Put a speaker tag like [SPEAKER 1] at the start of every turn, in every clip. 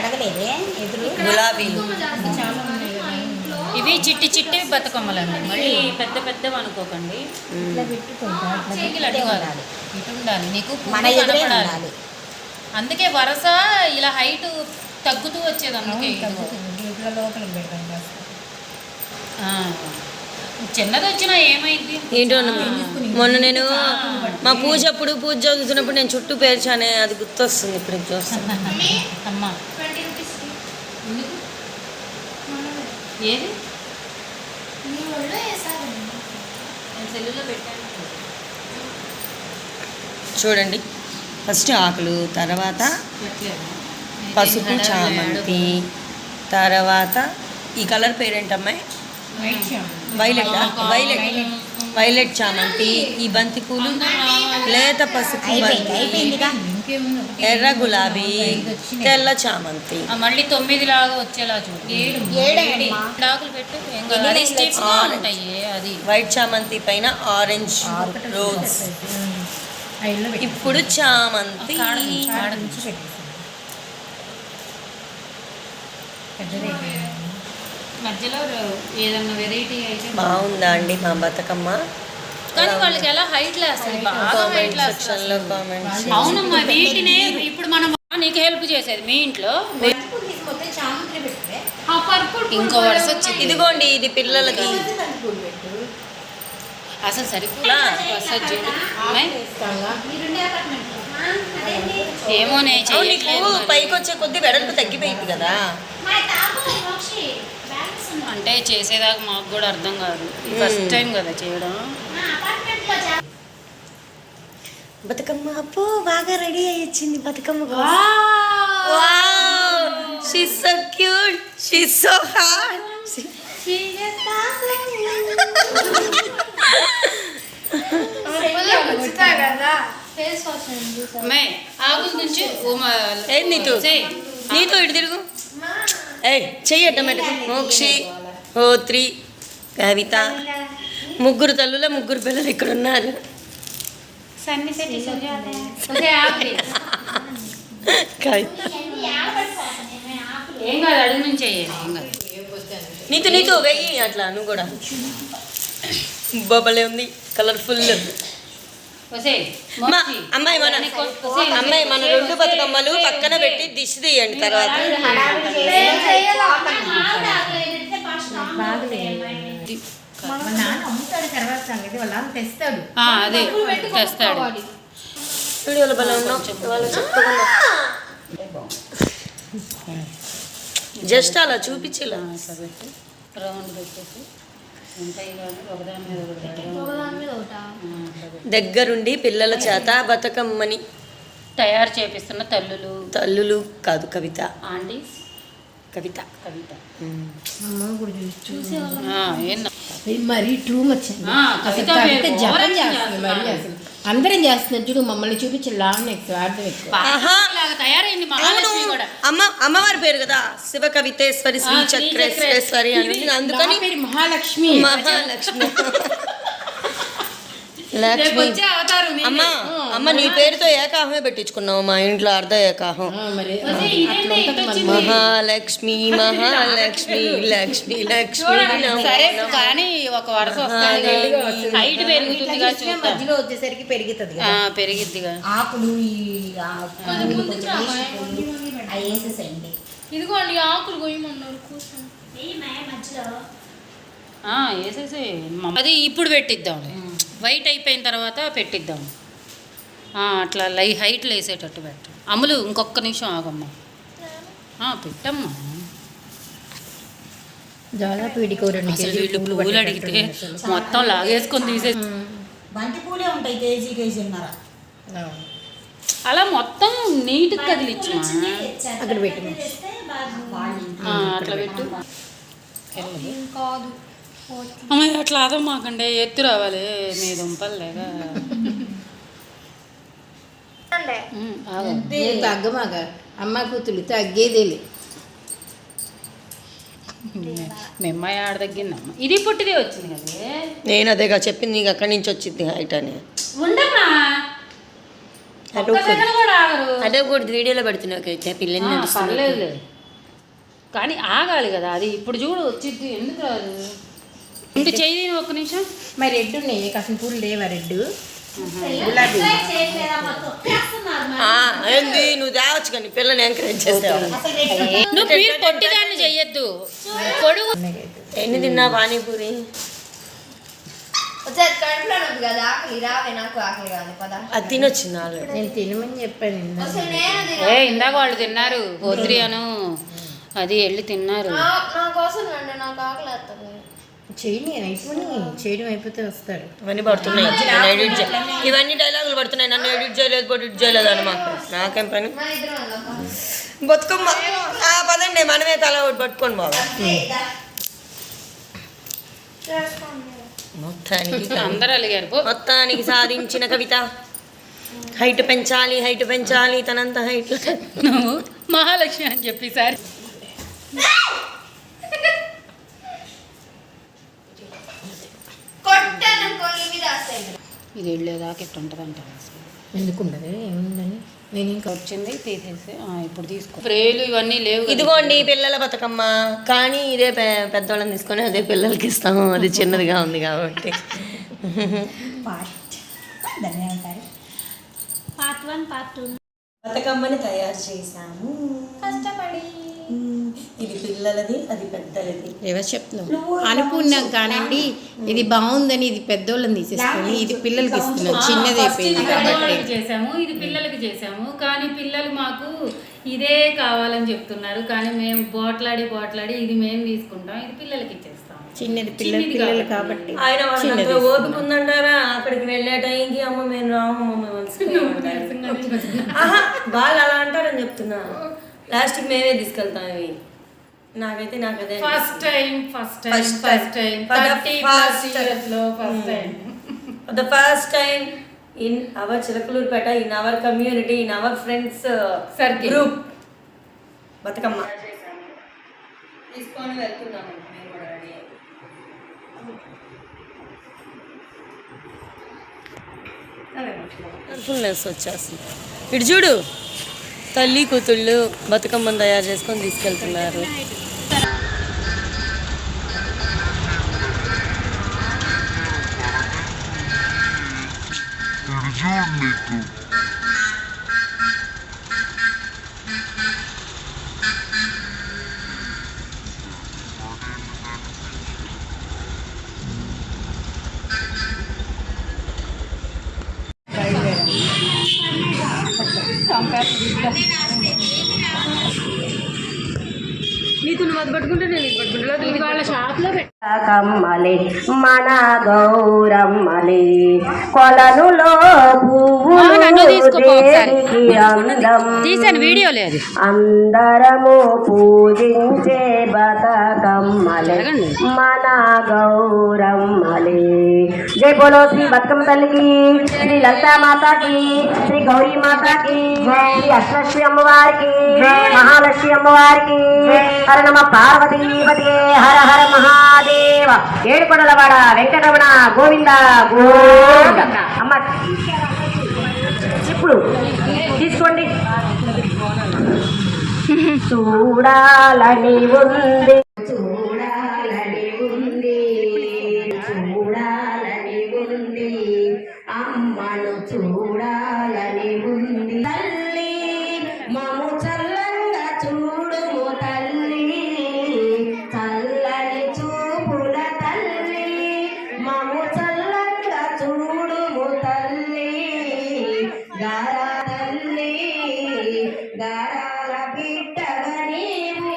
[SPEAKER 1] అడగలేదే ఎదురు
[SPEAKER 2] గులాబీలు
[SPEAKER 3] ఇవి చిట్టి చిట్టి బతుకమ్మలండి, మళ్ళీ పెద్ద పెద్దవి అనుకోకండి. ఇటు ఉండాలి నీకు
[SPEAKER 1] మన ఎదురే ఉండాలి.
[SPEAKER 3] అందుకే వరుస ఇలా హైట్ తగ్గుతూ వచ్చేది. అందుకే చిన్నది వచ్చినా ఏమైంది
[SPEAKER 2] ఏంటో మొన్న నేను మా పూజ చదువుతున్నప్పుడు నేను చుట్టూ పేర్చానే, అది గుర్తొస్తుంది ఇప్పుడు చూస్తాను.
[SPEAKER 3] అమ్మా ఏది సెల్లులో పెట్టాను.
[SPEAKER 2] చూడండి, ఫస్ట్ ఆకులు, తర్వాత పసుపు చామంతి, తర్వాత ఈ కలర్ పేరేంటమ్మాయి? వైలెట్ చామంతి, ఈ బంతి పూలు, లేత పసుపు బంతి, ఎర్ర గులాబీ, తెల్ల చామంతి.
[SPEAKER 3] మళ్ళీ 9 లాగా వచ్చేలా చూడు. 7 ఆకులు పెట్టు. అది
[SPEAKER 2] వైట్ చామంతి పైన ఆరెంజ్ రోజ్. ఇప్పుడు చామంతి
[SPEAKER 3] మధ్యలో ఏదన్నా వెరైటీ అయితే
[SPEAKER 2] బాగుందా అండి మా బతుకమ్మ?
[SPEAKER 3] కానీ వాళ్ళకి ఎలా హైట్ లేస్తుంది, బాగా హైట్ లేస్తుంది. అవునమ్మా, వీటినే ఇప్పుడు మనం నీకు హెల్ప్ చేసేది మీ ఇంట్లో. ఇంకో వరుస వచ్చింది.
[SPEAKER 2] ఇదిగోండి, ఇది పిల్లలకి
[SPEAKER 3] అసలు సరిపోలా. ఏమో
[SPEAKER 2] నీకు పైకి వచ్చే కొద్ది వెడల్పు తగ్గిపోయింది కదా.
[SPEAKER 3] అంటే చేసేదాకా మాకు కూడా అర్థం కాదు, ఫస్ట్ టైం కదా చేయడం.
[SPEAKER 2] బతుకమ్మ అప్పు బాగా రెడీ అయ్యింది. Bathukamma she's so cute, she's so hot. నీతో ఇటు తిరుగు. చెయ్యట మెట్టుకు. మోక్షి, హోత్రి, కవిత, ముగ్గురు తల్లుల ముగ్గురు పిల్లలు ఇక్కడ ఉన్నారు. నీతో వెయ్యి అట్లా నువ్వు కూడా. బొబ్బలే ఉంది, కలర్ఫుల్. అమ్మాయి మన 2 బతుకమ్మలు పక్కన పెట్టి దిష్టి తీయండి. తర్వాత
[SPEAKER 3] అదే తెస్తాడు.
[SPEAKER 2] వీడియోలో బలం ఉన్నాం. జస్ట్ అలా చూపించేలా
[SPEAKER 3] రౌండ్ పెట్టేసి
[SPEAKER 2] దగ్గరుండి పిల్లల చేత బతుకమ్మని
[SPEAKER 3] తయారు చేపిస్తున్న
[SPEAKER 2] తల్లులు కాదు, కవిత
[SPEAKER 1] ఆంటీస్.
[SPEAKER 2] కవిత
[SPEAKER 1] మరి టూ మచ్ అసలు కవిత జపం చేస్తుంది. మరి అసలు అందరం చేస్తున్నారు చూడు, మమ్మల్ని చూపించి లాభం ఎక్కువ, అర్థం ఎక్కువ.
[SPEAKER 3] తయారైంది
[SPEAKER 2] అమ్మవారి పేరు కదా, శివ కవితేశ్వరి శ్రీ చక్రేశ్వరి అని. అందుకని
[SPEAKER 1] మహాలక్ష్మి.
[SPEAKER 2] లక్ష్మి అమ్మ నీ పేరుతో ఏకాహమే పెట్టించుకున్నావు మా ఇంట్లో, అర్ధ ఏకాహం. మహాలక్ష్మి మహాలక్ష్మి లక్ష్మి లక్ష్మి.
[SPEAKER 3] సరే కానీ ఒక వరుస హైట్ పెరుగుతుంది,
[SPEAKER 1] మధ్యలో వచ్చేసరికి
[SPEAKER 3] పెరిగిద్దిగా.
[SPEAKER 1] ఆకులు వేసేసండి.
[SPEAKER 3] ఇదిగోండి ఆకులు కొయ్యమన్నారు, వేసేసి అది ఇప్పుడు పెట్టిద్దాం. వైట్ అయిపోయిన తర్వాత పెట్టిద్దాం. అట్లా హైట్లో వేసేటట్టు పెట్ట. అమ్ములు ఇంకొక నిమిషం ఆగమ్మా, పెట్టమ్మా.
[SPEAKER 1] దాదాపు వీడికి 2
[SPEAKER 3] పూలు అడిగితే మొత్తం లాగేసుకొని తీసేసి
[SPEAKER 1] బంతి పూలే ఉంటాయి, కేజీన్నర.
[SPEAKER 3] అలా మొత్తం నీట్గా కదిలిచ్చు.
[SPEAKER 1] అక్కడ పెట్టు,
[SPEAKER 3] అట్లా పెట్టు. అమ్మాయి అట్లా మాకండి, ఎత్తు రావాలి మీ దుంపలు లేగా.
[SPEAKER 1] తగ్గమాగా అమ్మ కూతురు తగ్గేదేలే.
[SPEAKER 3] మెమ్మాయి ఆడ తగ్గిందమ్మ, ఇది పుట్టిదే వచ్చింది కదా.
[SPEAKER 2] నేను అదేగా చెప్పింది, నీకు అక్కడి నుంచి వచ్చింది హైట్ అని.
[SPEAKER 3] ఉండమ్మా,
[SPEAKER 2] అదే కూడా వీడియోలో పెడుతున్నావు అయితే పిల్లని నడుస్తుంది.
[SPEAKER 3] కానీ ఆగాలి కదా అది. ఇప్పుడు చూడు వచ్చింది, ఎందుకు రాదు? ఇంటి చేయి ఒక్క నిమిషం.
[SPEAKER 1] మరి రెడ్ ఉన్నాయి, కాసిన పూలు లేవా? రెడ్ గులాబీ
[SPEAKER 2] ఏంది నువ్వు తేవచ్చు కానీ పిల్లని ఎంకరేజ్ చేస్తావు.
[SPEAKER 3] నువ్వు మీరు పొట్టిదాన్ని చెయ్యొద్దు. పొడుగు
[SPEAKER 2] ఎన్ని తిన్నా పానీపూరి? అది తినొచ్చింది ఆల్రెడీ.
[SPEAKER 1] నేను తినమని చెప్పాను.
[SPEAKER 3] ఇందాక వాళ్ళు తిన్నారు, పోత్రి అను అది వెళ్ళి తిన్నారు.
[SPEAKER 1] చేయడం అయిపోతే వస్తాడు.
[SPEAKER 2] ఇవన్నీ పడుతున్నాయి, ఇవన్నీ డైలాగులు పడుతున్నాయి. నన్ను ఎడిట్ చేయలేదు, ఎడిట్ చేయలేదు అని మాకు. నాకేం పని? బతుకమ్మ పదండి, మనమే తల ఒకటి పట్టుకోండి బాబా.
[SPEAKER 3] అందరూ అలిగారు.
[SPEAKER 2] మొత్తానికి సాధించిన కవిత. హైట్ పెంచాలి, హైట్ పెంచాలి, తనంత హైట్.
[SPEAKER 3] నువ్వు మహాలక్ష్మి అని చెప్పి సార్ ఇది వెళ్ళేదాకా ఎట్లా ఉంటుందంట.
[SPEAKER 1] ఎందుకుండదు, ఏముందని నేను ఇంకా
[SPEAKER 3] వచ్చింది తీసేసి ఇప్పుడు తీసుకో. ఫ్రేలు ఇవన్నీ లేవు.
[SPEAKER 2] ఇదిగోండి పిల్లల బతుకమ్మ, కానీ ఇదే పెద్దవాళ్ళని తీసుకొని అదే పిల్లలకి ఇస్తాము. అది చిన్నదిగా ఉంది కాబట్టి. బతుకమ్మని తయారు చేసాము కష్టపడి. ఇది పిల్లలది, అది పెద్దలది.
[SPEAKER 1] ఎవరు చెప్తున్నావు? అనుకున్నాం కానండి, ఇది బాగుందని ఇది పెద్దోళ్ళని తీసేసుకొని ఇది పిల్లలకి ఇస్తున్నాం. చిన్నది అయిపోయింది కాబట్టి
[SPEAKER 3] చేసాము, ఇది పిల్లలకి చేసాము. కానీ పిల్లలు మాకు ఇదే కావాలని చెప్తున్నారు. కానీ మేము పోట్లాడి ఇది మేము తీసుకుంటాం, ఇది పిల్లలకి ఇచ్చేస్తాం.
[SPEAKER 1] చిన్నది పిల్లలు కాబట్టి
[SPEAKER 2] ఆయన ఓపికందంటారా? అక్కడికి వెళ్ళే టైంకి అమ్మ మేము రాము, వాళ్ళు అలా అంటారని చెప్తున్నా. లాస్ట్కి మేమే తీసుకెళ్తాం ఇవి. నాకైతే అదే
[SPEAKER 3] first time
[SPEAKER 2] in our Chilakaluripet, in our community, in our friends group Bathukamma తీసుకొని వెళ్తున్నాము. మేము కూడా రెడీ ఫుల్నెస్ వచ్చేస్తుంది. ఇటు చూడు, తల్లి కూతుళ్ళు బతుకమ్మను తయారు చేసుకొని తీసుకెళ్తున్నారు. నీకు నువ్వు అది పట్టుకుంటే నేను ఇది పట్టుకుంటా. వాళ్ళ షాప్లో
[SPEAKER 4] కమ్మలే మన గౌరమ్మలే కొలనులో
[SPEAKER 3] తీసాను వీడియో లేదు.
[SPEAKER 4] అందరము పూజించే బతుకమ్మలే మన గౌరమ్మలే. జై బోలో శ్రీ బతుకమ్మ తల్లికి, శ్రీ లలితా మాతాకి, శ్రీ గౌరీ మాతాకి, శ్రీ అష్టలక్ష్మి అమ్మవారికి, మహాలక్ష్మి అమ్మవారికి. హర నమ పార్వతీపతి, హర హర మహాదేవ. ఏడుకొండలవాడ వెంకటరమణ గోవింద గోవింద. అమ్మ ఇప్పుడు తీసుకోండి. చూడాలని ఉంది, చూడాలని ఉంది, చూడాలని ఉంది, అమ్మను చూడాలని ఉంది. తల్లి మము చల్లంగా చూడుము తల్లి, చల్లని చూపుల తల్లి, మము చల్లంగా చూడుము తల్లి. గారా తల్లి గారాల బిడ్డగా నీవు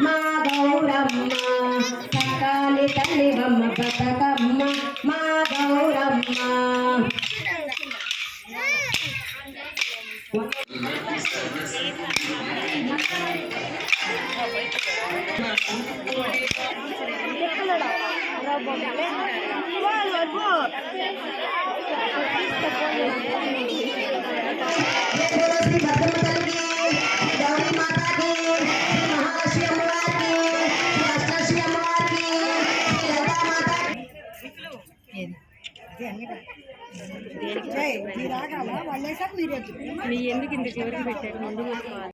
[SPEAKER 4] మా గౌరమ్మ సకాలి తల్లి బొమ్మ బతుకమ్మ మా గౌరమ్మ.
[SPEAKER 3] మీ ఎందుకు ఇంత చివరికి పెట్టారు ముందు